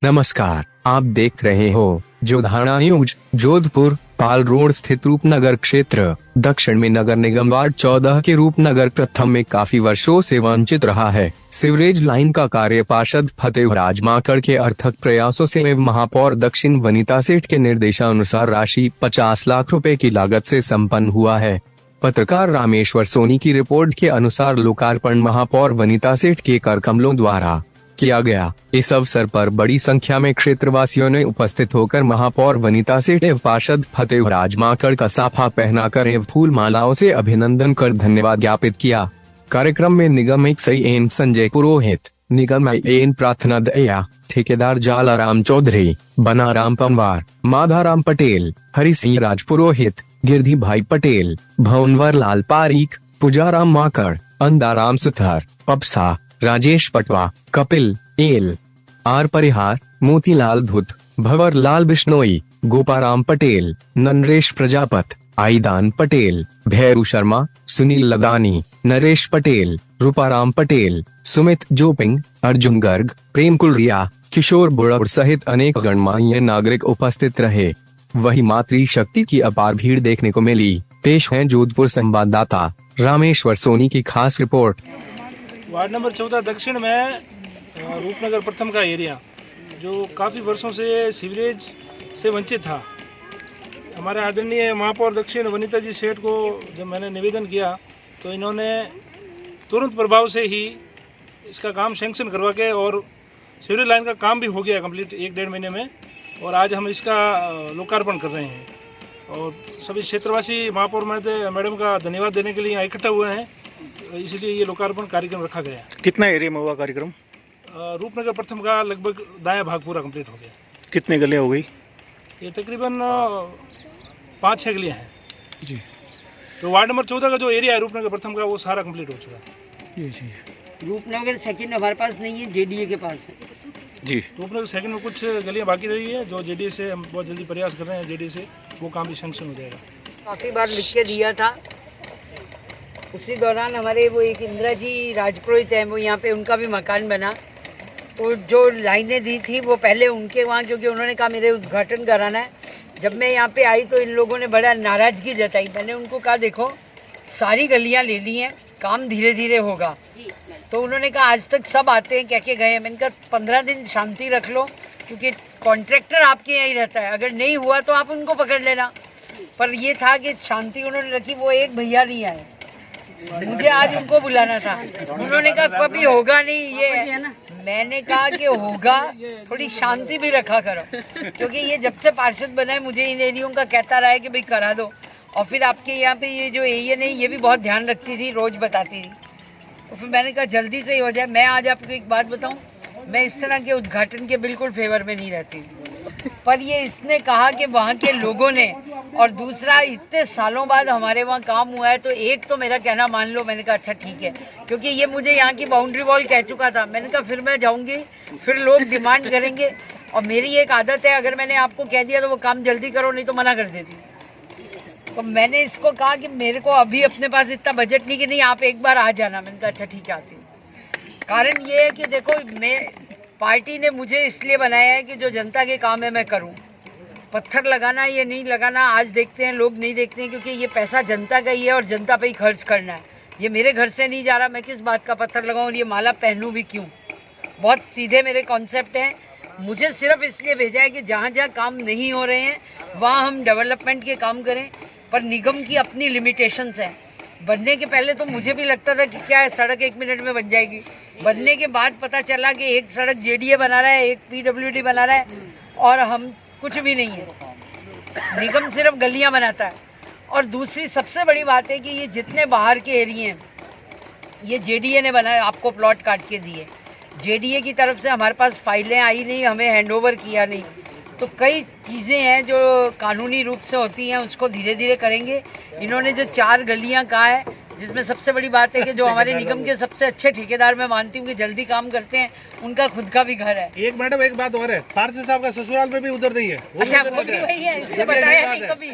नमस्कार, आप देख रहे हो जोधाना न्यूज। जोधपुर पाल रोड स्थित रूपनगर क्षेत्र दक्षिण में नगर निगम वार्ड 14 के रूपनगर प्रथम में काफी वर्षों से वंचित रहा है। सीवरेज लाइन का कार्य पार्षद फतेहराज माकड़ के अर्थक प्रयासों से एवं महापौर दक्षिण वनिता सेठ के निर्देशानुसार राशि 50 लाख रुपए की लागत से संपन्न हुआ है। पत्रकार रामेश्वर सोनी की रिपोर्ट के अनुसार लोकार्पण महापौर वनिता सेठ के कर कमलों द्वारा किया गया। इस अवसर पर बड़ी संख्या में क्षेत्रवासियों ने उपस्थित होकर महापौर वनिता सेठ एवं पार्षद फतेहराज माकड़ का साफा पहनाकर एवं फूल मालाओं से अभिनंदन कर धन्यवाद ज्ञापित किया। कार्यक्रम में निगम एन संजय पुरोहित, निगम एन प्रार्थना दया, ठेकेदार जालाराम चौधरी, बनाराम पंवार, माधाराम पटेल, हरि सिंह राज पुरोहित, गिरधी भाई पटेल, भवनवर लाल पारीक, पुजाराम माकड़, अंदाराम सुथार, पपसा, राजेश पटवा, कपिल एल आर परिहार, मोतीलाल धुत, भंवर लाल बिश्नोई, गोपाराम पटेल, नरेश प्रजापत, आईदान पटेल, भैरू शर्मा, सुनील लदानी, नरेश पटेल, रूपाराम पटेल, सुमित जोपिंग, अर्जुन गर्ग, प्रेम कुलरिया, किशोर बुड़ौर सहित अनेक गणमान्य नागरिक उपस्थित रहे। वही मातृ शक्ति की अपार भीड़ देखने को मिली। पेश है जोधपुर संवाददाता रामेश्वर सोनी की खास रिपोर्ट। वार्ड नंबर 14 दक्षिण में रूपनगर प्रथम का एरिया जो काफ़ी वर्षों से सीवरेज से वंचित था। हमारे आदरणीय महापौर दक्षिण वनिता जी सेठ को जब मैंने निवेदन किया तो इन्होंने तुरंत प्रभाव से ही इसका काम सैंक्शन करवा के और सीवरेज लाइन का काम भी हो गया कंप्लीट 1-1.5 महीने में, और आज हम इसका लोकार्पण कर रहे हैं। और सभी क्षेत्रवासी महापौर मैडम का धन्यवाद देने के लिए यहाँ इकट्ठा हुए हैं, इसलिए ये लोकार्पण कार्यक्रम रखा गया। कितना एरिया में हुआ कार्यक्रम? रूपनगर प्रथम का लगभग दायां भाग पूरा कंप्लीट हो गया। कितने गलियां हो गई? ये तकरीबन 5-6 गलियां हैं जी। तो वार्ड नंबर 14 का जो एरिया है रूपनगर प्रथम का वो सारा कंप्लीट हो चुका है जी। रूपनगर सेकंड हमारे पास नहीं है, जेडीए के पास है जी। रूपनगर सेकंड में कुछ गलियां बाकी रही है जो जेडीए से हम बहुत जल्दी प्रयास कर रहे हैं, जेडीए से वो काम भी सैंक्शन हो जाएगा। काफ़ी बार लिख के दिया था, उसी दौरान हमारे वो एक इंदिरा जी राजपुरोहित हैं, वो यहाँ पे उनका भी मकान बना, तो जो लाइनें दी थी वो पहले उनके वहाँ, क्योंकि उन्होंने कहा मेरे उद्घाटन कराना है। जब मैं यहाँ पे आई तो इन लोगों ने बड़ा नाराज़गी जताई। मैंने उनको कहा देखो सारी गलियाँ ले ली हैं, काम धीरे धीरे होगा। तो उन्होंने कहा आज तक सब आते हैं कह के गए। मैंने कहा 15 दिन शांति रख लो, क्योंकि कॉन्ट्रैक्टर आपके यहाँ ही रहता है, अगर नहीं हुआ तो आप उनको पकड़ लेना। पर ये था कि शांति उन्होंने रखी। वो एक भैया नहीं आए, मुझे आज उनको बुलाना था। उन्होंने कहा कभी होगा नहीं ये, मैंने कहा कि होगा, थोड़ी शांति भी रखा करो, क्योंकि ये जब से पार्षद बना है मुझे इन एरियो का कहता रहा है कि भाई करा दो। और फिर आपके यहाँ पे ये जो एरिया है ये भी बहुत ध्यान रखती थी, रोज बताती थी, तो फिर मैंने कहा जल्दी से ही हो जाए। मैं आज आपको एक बात बताऊँ, मैं इस तरह के उद्घाटन के बिल्कुल फेवर में नहीं रहती, पर ये इसने कहा कि वहाँ के लोगों ने, और दूसरा इतने सालों बाद हमारे वहाँ काम हुआ है, तो एक तो मेरा कहना मान लो। मैंने कहा अच्छा ठीक है, क्योंकि ये मुझे यहाँ की बाउंड्री वॉल कह चुका था। मैंने कहा फिर मैं जाऊँगी, फिर लोग डिमांड करेंगे, और मेरी एक आदत है अगर मैंने आपको कह दिया तो वो काम जल्दी करो, नहीं तो मना कर देती हूँ। तो मैंने इसको कहा कि मेरे को अभी अपने पास इतना बजट नहीं कि नहीं आप एक बार आ जाना। मैंने कहा अच्छा ठीक है आती हूँ। कारण ये है कि देखो पार्टी ने मुझे इसलिए बनाया है कि जो जनता के काम है मैं करूं। पत्थर लगाना ये नहीं लगाना आज देखते हैं, लोग नहीं देखते हैं, क्योंकि ये पैसा जनता का ही है और जनता पे ही खर्च करना है। ये मेरे घर से नहीं जा रहा, मैं किस बात का पत्थर लगाऊं और ये माला पहनूं भी क्यों। बहुत सीधे मेरे कॉन्सेप्ट हैं। मुझे सिर्फ इसलिए भेजा है कि जहाँ जहाँ काम नहीं हो रहे हैं वहाँ हम डेवलपमेंट के काम करें, पर निगम की अपनी लिमिटेशंस हैं। बनने के पहले तो मुझे भी लगता था कि क्या है सड़क 1 मिनट में बन जाएगी। बनने के बाद पता चला कि एक सड़क जेडीए बना रहा है, एक पीडब्ल्यूडी बना रहा है, और हम कुछ भी नहीं है। निगम सिर्फ गलियां बनाता है। और दूसरी सबसे बड़ी बात है कि ये जितने बाहर के एरिए हैं ये जेडीए ने बनाया, आपको प्लॉट काट के दिए। जेडीए की तरफ से हमारे पास फाइलें आई नहीं, हमें हैंडओवर किया नहीं। तो कई चीज़ें हैं जो कानूनी रूप से होती हैं, उसको धीरे धीरे करेंगे। इन्होंने जो 4 गलियां कहा है, जिसमें सबसे बड़ी बात है कि जो हमारे निगम के सबसे अच्छे ठेकेदार मैं मानती हूँ कि जल्दी काम करते हैं, उनका खुद का भी घर है। एक मैडम एक बात और है, पार्षद साहब का ससुराल में भी उधर नहीं है, अच्छा वो भी वही है, इसने बताया नहीं कभी।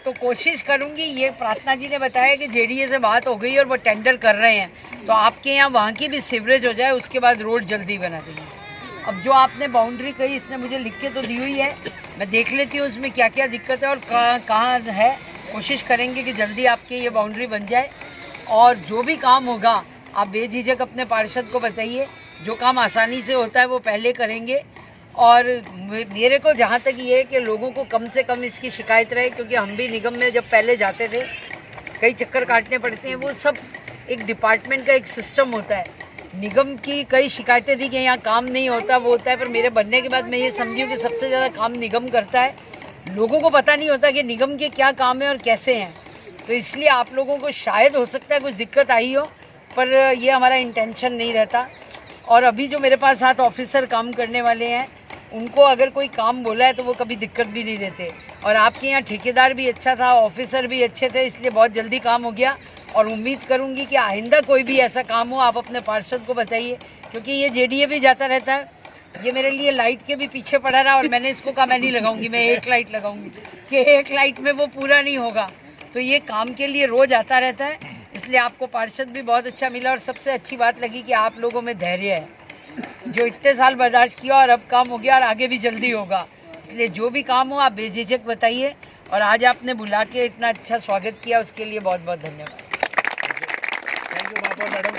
तो कोशिश करूंगी। ये प्रार्थना जी ने बताया कि जेडीए से बात हो गई और वो टेंडर कर रहे हैं, तो आपके यहाँ वहाँ की भी सीवरेज हो जाए, उसके बाद रोड जल्दी बना देंगे। अब जो आपने बाउंड्री कही इसने मुझे लिख के तो दी हुई है, मैं देख लेती हूँ उसमें क्या क्या दिक्कत है और कहाँ है। कोशिश करेंगे कि जल्दी आपकी ये बाउंड्री बन जाए और जो भी काम होगा आप बेझिझक अपने पार्षद को बताइए। जो काम आसानी से होता है वो पहले करेंगे। और मेरे को जहाँ तक ये है कि लोगों को कम से कम इसकी शिकायत रहे, क्योंकि हम भी निगम में जब पहले जाते थे कई चक्कर काटने पड़ते हैं। वो सब एक डिपार्टमेंट का एक सिस्टम होता है। निगम की कई शिकायतें थी कि यहाँ काम नहीं होता, वो होता है, पर मेरे बनने के बाद मैं ये समझी कि सबसे ज़्यादा काम निगम करता है। लोगों को पता नहीं होता कि निगम के क्या काम है और कैसे हैं, तो इसलिए आप लोगों को शायद हो सकता है कुछ दिक्कत आई हो, पर ये हमारा इंटेंशन नहीं रहता। और अभी जो मेरे पास 7 ऑफिसर काम करने वाले हैं, उनको अगर कोई काम बोला है तो वो कभी दिक्कत भी नहीं देते। और आपके यहाँ ठेकेदार भी अच्छा था, ऑफिसर भी अच्छे थे, इसलिए बहुत जल्दी काम हो गया। और उम्मीद करूंगी कि आइंदा कोई भी ऐसा काम हो आप अपने पार्षद को बताइए, क्योंकि ये जेडीए भी जाता रहता है। ये मेरे लिए लाइट के भी पीछे पड़ा रहा और मैंने इसको कहा मैं नहीं लगाऊंगी, मैं एक लाइट लगाऊंगी, कि एक लाइट में वो पूरा नहीं होगा। तो ये काम के लिए रोज आता रहता है, इसलिए आपको पार्षद भी बहुत अच्छा मिला। और सबसे अच्छी बात लगी कि आप लोगों में धैर्य है, जो इतने साल बर्दाश्त किया और अब काम हो गया और आगे भी जल्दी होगा। इसलिए जो भी काम हो आप बेझिझक बताइए। और आज आपने बुला के इतना अच्छा स्वागत किया, उसके लिए बहुत बहुत धन्यवाद। थैंक यू महापौर मैडम।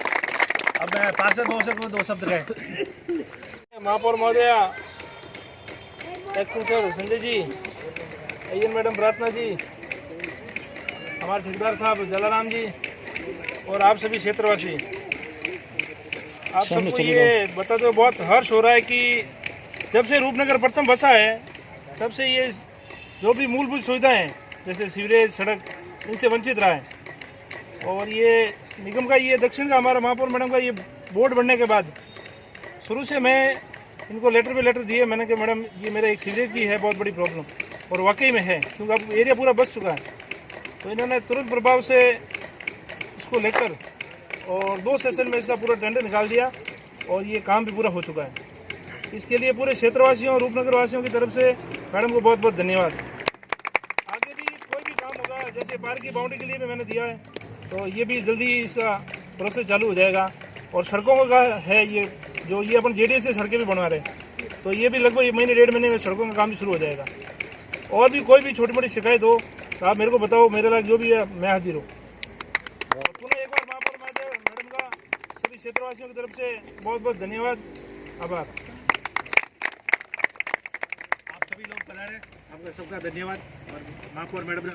अब मैं पार्षद महोदय को 2 शब्द कहें। महापौर महोदय, action sir Sanjay ji, Iyer madam प्रार्थना जी, हमारे ठेकेदार साहब जलाराम जी और आप सभी क्षेत्रवासी, आप सबको ये बताते हुए बहुत हर्ष हो रहा है कि जब से रूपनगर प्रथम बसा है तब से ये जो भी मूलभूत सुविधाएं जैसे सीवरेज, सड़क, इनसे वंचित रहा है। और ये निगम का ये दक्षिण का हमारा महापौर मैडम का ये बोर्ड बनने के बाद शुरू से मैं इनको लेटर पे लेटर दिए, मैंने कहा मैडम ये मेरा एक सीवरेज की है बहुत बड़ी प्रॉब्लम, और वाकई में है क्योंकि अब एरिया पूरा बच चुका है। तो इन्होंने तुरंत प्रभाव से इसको लेकर और 2 सेशन में इसका पूरा टेंडर निकाल दिया और ये काम भी पूरा हो चुका है। इसके लिए पूरे क्षेत्रवासियों और रूपनगर वासियों की तरफ से मैडम को बहुत बहुत धन्यवाद। आगे भी कोई भी काम होगा, जैसे पार्क की बाउंड्री के लिए भी मैंने दिया है, तो ये भी जल्दी इसका प्रोसेस चालू हो जाएगा। और सड़कों का है ये जो ये अपन जेडीए से सड़कें भी बनवा रहे हैं, तो ये भी लगभग महीने 1.5 महीने में सड़कों का काम भी शुरू हो जाएगा। और भी कोई भी छोटी मोटी शिकायत हो तो आप मेरे को बताओ, मेरे लायक जो भी है मैं हाजिर हूँ। पुनः एक बार महापौर मैडम का सभी क्षेत्रवासियों की तरफ से बहुत बहुत धन्यवाद, आभार। आप सभी लोग पधारे, आपका सबका धन्यवाद। और महापौर मैडम ने